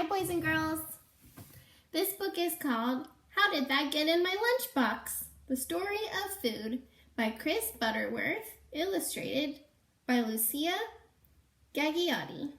Hi, boys and girls. This book is called How Did That Get in My Lunchbox? The Story of Food by Chris Butterworth, illustrated by Lucia Gagliotti.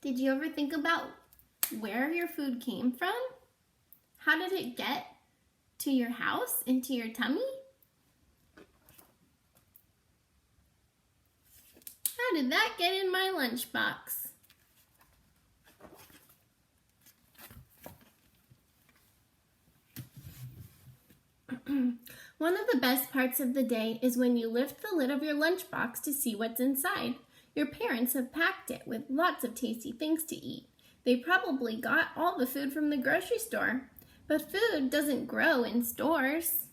Did you ever think about where your food came from? How did it get to your house, into your tummy? How did that get in my lunchbox? One of the best parts of the day is when you lift the lid of your lunchbox to see what's inside. Your parents have packed it with lots of tasty things to eat. They probably got all the food from the grocery store. But food doesn't grow in stores.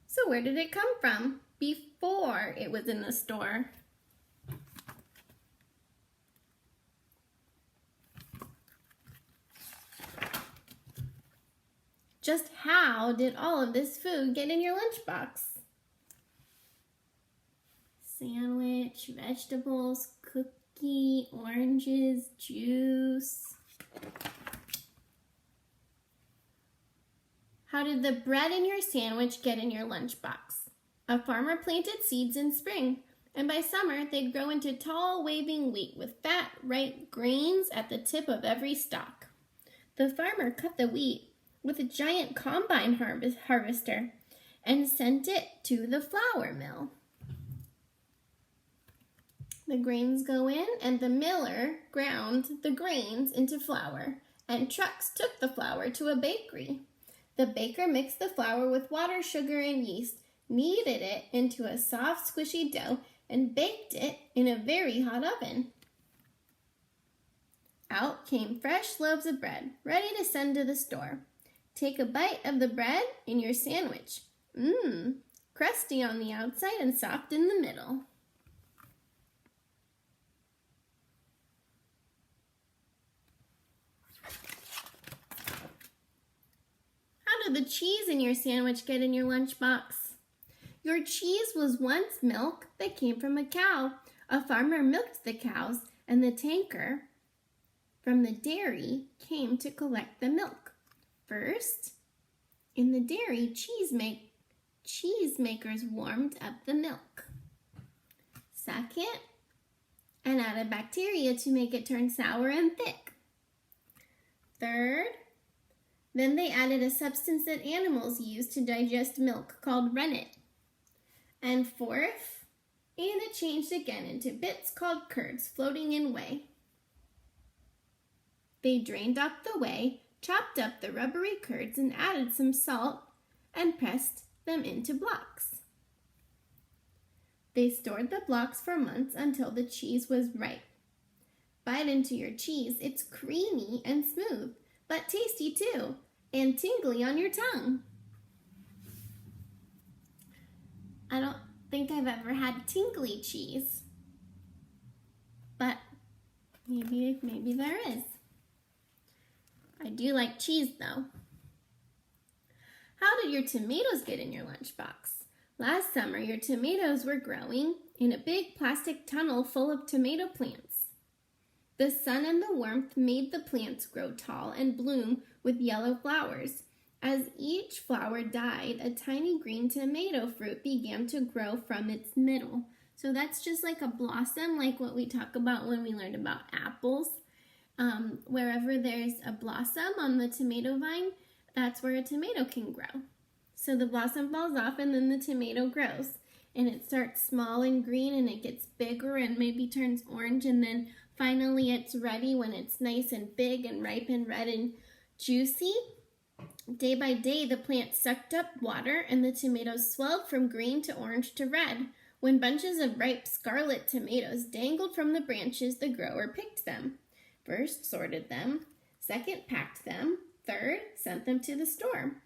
So where did it come from before it was in the store? Just how did all of this food get in your lunchbox? Sandwich, vegetables, cookie, oranges, juice. How did the bread in your sandwich get in your lunchbox? A farmer planted seeds in spring, and by summer they'd grow into tall, waving wheat with fat, ripe grains at the tip of every stalk. The farmer cut the wheat with a giant combine harvester and sent it to the flour mill. The grains go in, and the miller ground the grains into flour, and trucks took the flour to a bakery. The baker mixed the flour with water, sugar, and yeast, kneaded it into a soft, squishy dough, and baked it in a very hot oven. Out came fresh loaves of bread, ready to send to the store. Take a bite of the bread in your sandwich. Crusty on the outside and soft in the middle. How did the cheese in your sandwich get in your lunchbox? Your cheese was once milk that came from a cow. A farmer milked the cows, and the tanker from the dairy came to collect the milk. First, in the dairy, cheesemakers warmed up the milk. Second, and added bacteria to make it turn sour and thick. Third, then they added a substance that animals use to digest milk called rennet. And fourth, and it changed again into bits called curds floating in whey. They drained off the whey, chopped up the rubbery curds and added some salt and pressed them into blocks. They stored the blocks for months until the cheese was ripe. Bite into your cheese. It's creamy and smooth, but tasty too, and tingly on your tongue. I don't think I've ever had tingly cheese, but maybe there is. I do like cheese, though. How did your tomatoes get in your lunchbox? Last summer, your tomatoes were growing in a big plastic tunnel full of tomato plants. The sun and the warmth made the plants grow tall and bloom with yellow flowers. As each flower died, a tiny green tomato fruit began to grow from its middle. So that's just like a blossom, like what we talk about when we learned about apples. Wherever there's a blossom on the tomato vine, that's where a tomato can grow. So the blossom falls off and then the tomato grows. And it starts small and green and it gets bigger and maybe turns orange, and then finally it's ready when it's nice and big and ripe and red and juicy. Day by day, the plant sucked up water and the tomatoes swelled from green to orange to red. When bunches of ripe scarlet tomatoes dangled from the branches, the grower picked them. First, sorted them. Second, packed them. Third, sent them to the store.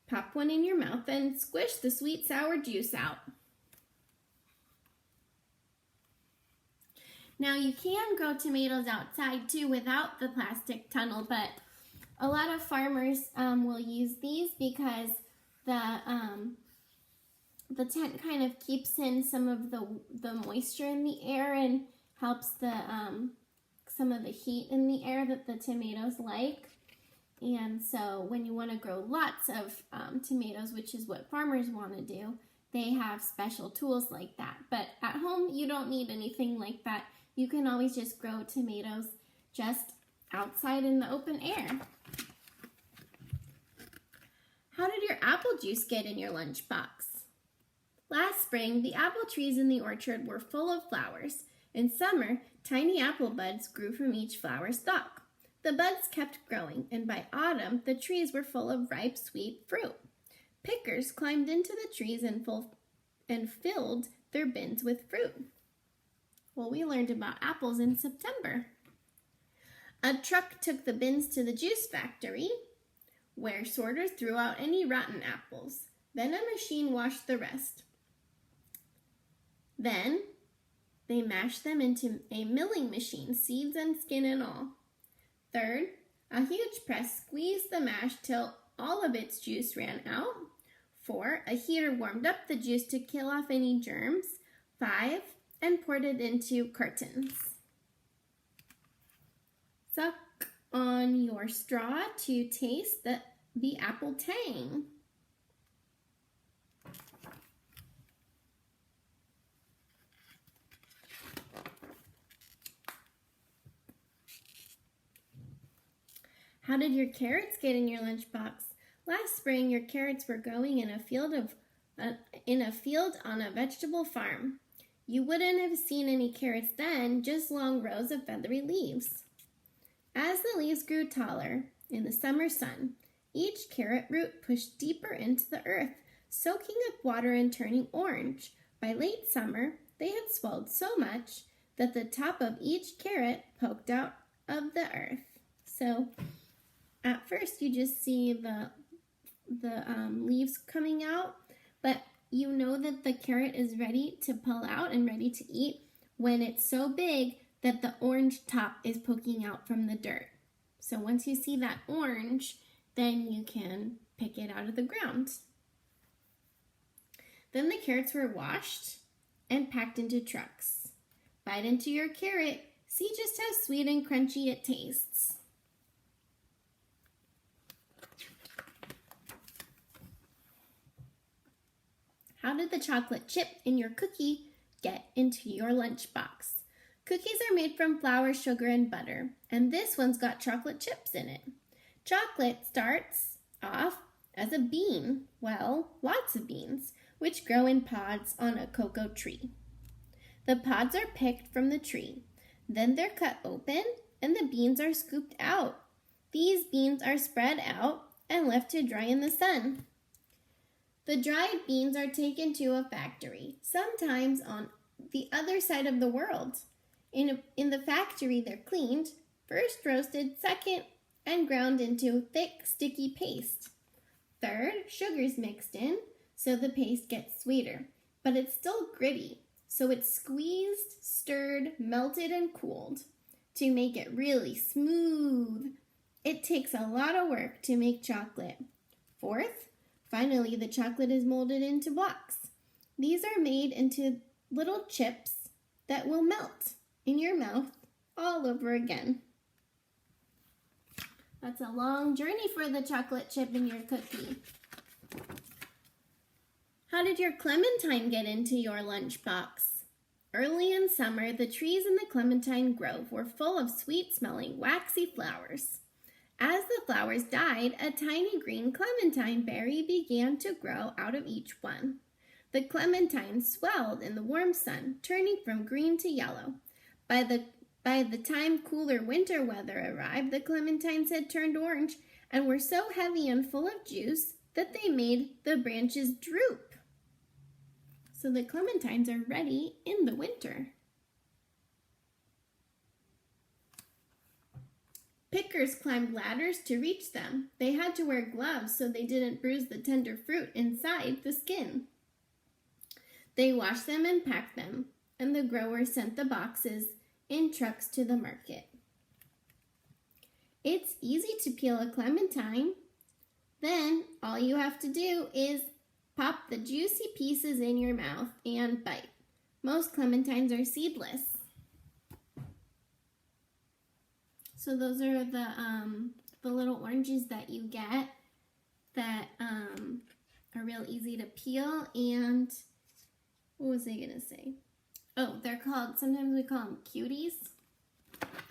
Pop one in your mouth and squish the sweet sour juice out. Now you can grow tomatoes outside too without the plastic tunnel, but a lot of farmers will use these because the tent kind of keeps in some of the moisture in the air and helps the some of the heat in the air that the tomatoes like. And so when you want to grow lots of tomatoes, which is what farmers want to do, they have special tools like that. But at home, you don't need anything like that. You can always just grow tomatoes just outside in the open air. How did your apple juice get in your lunchbox? Last spring, the apple trees in the orchard were full of flowers. In summer, tiny apple buds grew from each flower stalk. The buds kept growing, and by autumn, the trees were full of ripe, sweet fruit. Pickers climbed into the trees and filled their bins with fruit. Well, we learned about apples in September. A truck took the bins to the juice factory, where sorters threw out any rotten apples. Then a machine washed the rest. Then they mashed them into a milling machine, seeds and skin and all. Third, a huge press squeezed the mash till all of its juice ran out. 4, a heater warmed up the juice to kill off any germs. 5, and poured it into cartons. Suck on your straw to taste the apple tang. How did your carrots get in your lunchbox? Last spring, your carrots were growing in a field on a vegetable farm. You wouldn't have seen any carrots then, just long rows of feathery leaves. As the leaves grew taller in the summer sun, each carrot root pushed deeper into the earth, soaking up water and turning orange. By late summer, they had swelled so much that the top of each carrot poked out of the earth. So at first you just see the leaves coming out, but you know that the carrot is ready to pull out and ready to eat when it's so big that the orange top is poking out from the dirt. So once you see that orange, then you can pick it out of the ground. Then the carrots were washed and packed into trucks. Bite into your carrot, see just how sweet and crunchy it tastes. How did the chocolate chip in your cookie get into your lunchbox? Cookies are made from flour, sugar, and butter, and this one's got chocolate chips in it. Chocolate starts off as a bean, well, lots of beans, which grow in pods on a cocoa tree. The pods are picked from the tree. Then they're cut open, and the beans are scooped out. These beans are spread out and left to dry in the sun. The dried beans are taken to a factory, sometimes on the other side of the world. In the factory, they're cleaned, first roasted, second, and ground into thick, sticky paste. Third, sugar's mixed in, so the paste gets sweeter, but it's still gritty, so it's squeezed, stirred, melted, and cooled to make it really smooth. It takes a lot of work to make chocolate. Fourth, finally, the chocolate is molded into blocks. These are made into little chips that will melt in your mouth all over again. That's a long journey for the chocolate chip in your cookie. How did your clementine get into your lunchbox? Early in summer, the trees in the clementine grove were full of sweet-smelling, waxy flowers. As the flowers died, a tiny green clementine berry began to grow out of each one. The clementine swelled in the warm sun, turning from green to yellow. By the time cooler winter weather arrived, the clementines had turned orange and were so heavy and full of juice that they made the branches droop. So the clementines are ready in the winter. Pickers climbed ladders to reach them. They had to wear gloves so they didn't bruise the tender fruit inside the skin. They washed them and packed them, and the growers sent the boxes in trucks to the market. It's easy to peel a clementine. Then all you have to do is pop the juicy pieces in your mouth and bite. Most clementines are seedless. So those are the little oranges that you get that are real easy to peel. And what was I gonna say? Oh, they're called, sometimes we call them cuties.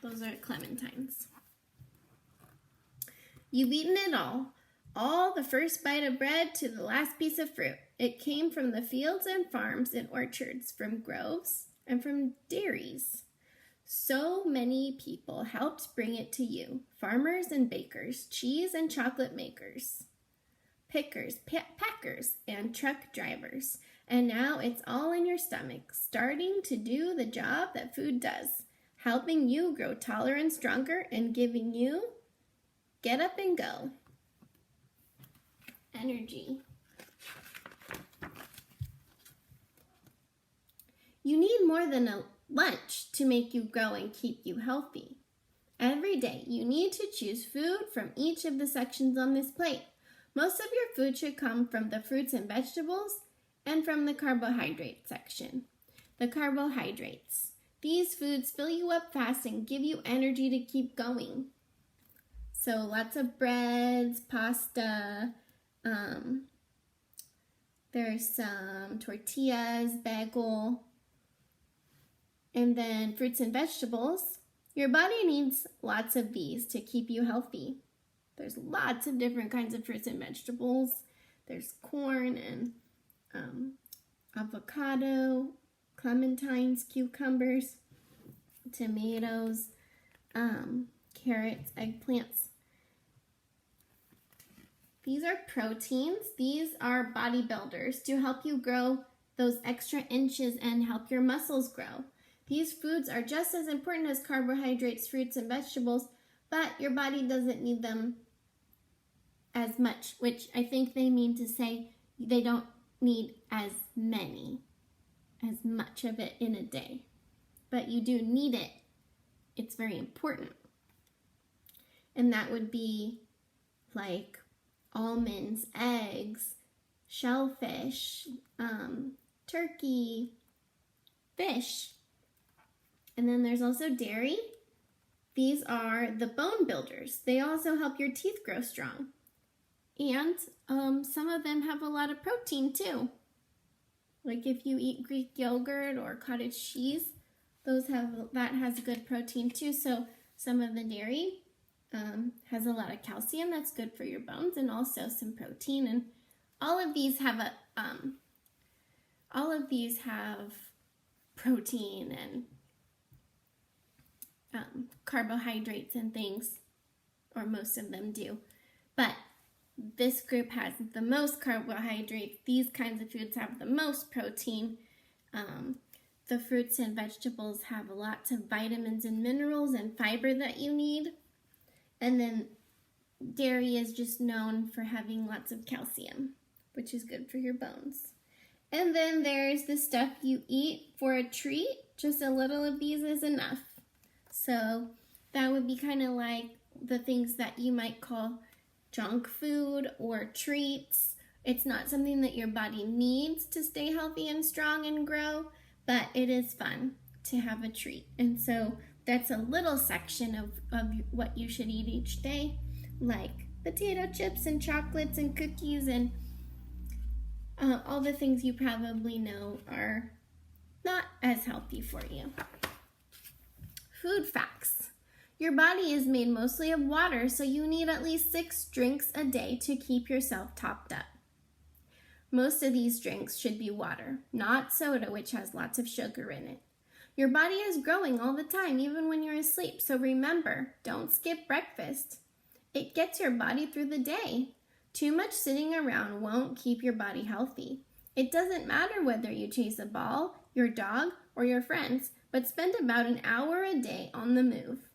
Those are clementines. You've eaten it all the first bite of bread to the last piece of fruit. It came from the fields and farms and orchards, from groves and from dairies. So many people helped bring it to you, farmers and bakers, cheese and chocolate makers, pickers, packers, and truck drivers. And now it's all in your stomach, starting to do the job that food does, helping you grow taller and stronger and giving you get up and go energy. You need more than a lunch to make you grow and keep you healthy. Every day, you need to choose food from each of the sections on this plate. Most of your food should come from the fruits and vegetables and from the carbohydrate section. The carbohydrates. These foods fill you up fast and give you energy to keep going. So lots of breads, pasta, there's some tortillas, bagel, and then fruits and vegetables. Your body needs lots of these to keep you healthy. There's lots of different kinds of fruits and vegetables. There's corn and avocado, clementines, cucumbers, tomatoes, carrots, eggplants. These are proteins. These are bodybuilders to help you grow those extra inches and help your muscles grow. These foods are just as important as carbohydrates, fruits, and vegetables, but your body doesn't need them as much, which I think they mean to say they don't need as much of it in a day. But you do need it. It's very important. And that would be like almonds, eggs, shellfish, turkey, fish. And then there's also dairy. These are the bone builders. They also help your teeth grow strong. And some of them have a lot of protein too. Like if you eat Greek yogurt or cottage cheese, that has good protein too. So some of the dairy has a lot of calcium that's good for your bones, and also some protein. And all of these have protein and carbohydrates and things, or most of them do. But this group has the most carbohydrates. These kinds of foods have the most protein. The fruits and vegetables have lots of vitamins and minerals and fiber that you need. And then dairy is just known for having lots of calcium, which is good for your bones. And then there's the stuff you eat for a treat. Just a little of these is enough. So that would be kind of like the things that you might call junk food or treats. It's not something that your body needs to stay healthy and strong and grow, but it is fun to have a treat. And so that's a little section of what you should eat each day, like potato chips and chocolates and cookies and all the things you probably know are not as healthy for you. Food facts. Your body is made mostly of water, so you need at least 6 drinks a day to keep yourself topped up. Most of these drinks should be water, not soda, which has lots of sugar in it. Your body is growing all the time, even when you're asleep, so remember, don't skip breakfast. It gets your body through the day. Too much sitting around won't keep your body healthy. It doesn't matter whether you chase a ball, your dog, or your friends, but spend about an hour a day on the move.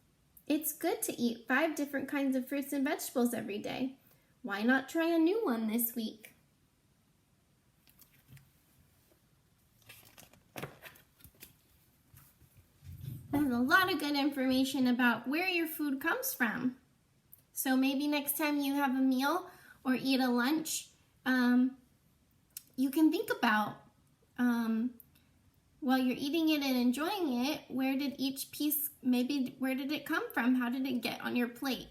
It's good to eat 5 different kinds of fruits and vegetables every day. Why not try a new one this week? There's a lot of good information about where your food comes from. So maybe next time you have a meal or eat a lunch, you can think about while you're eating it and enjoying it, where did each piece, maybe where did it come from? How did it get on your plate?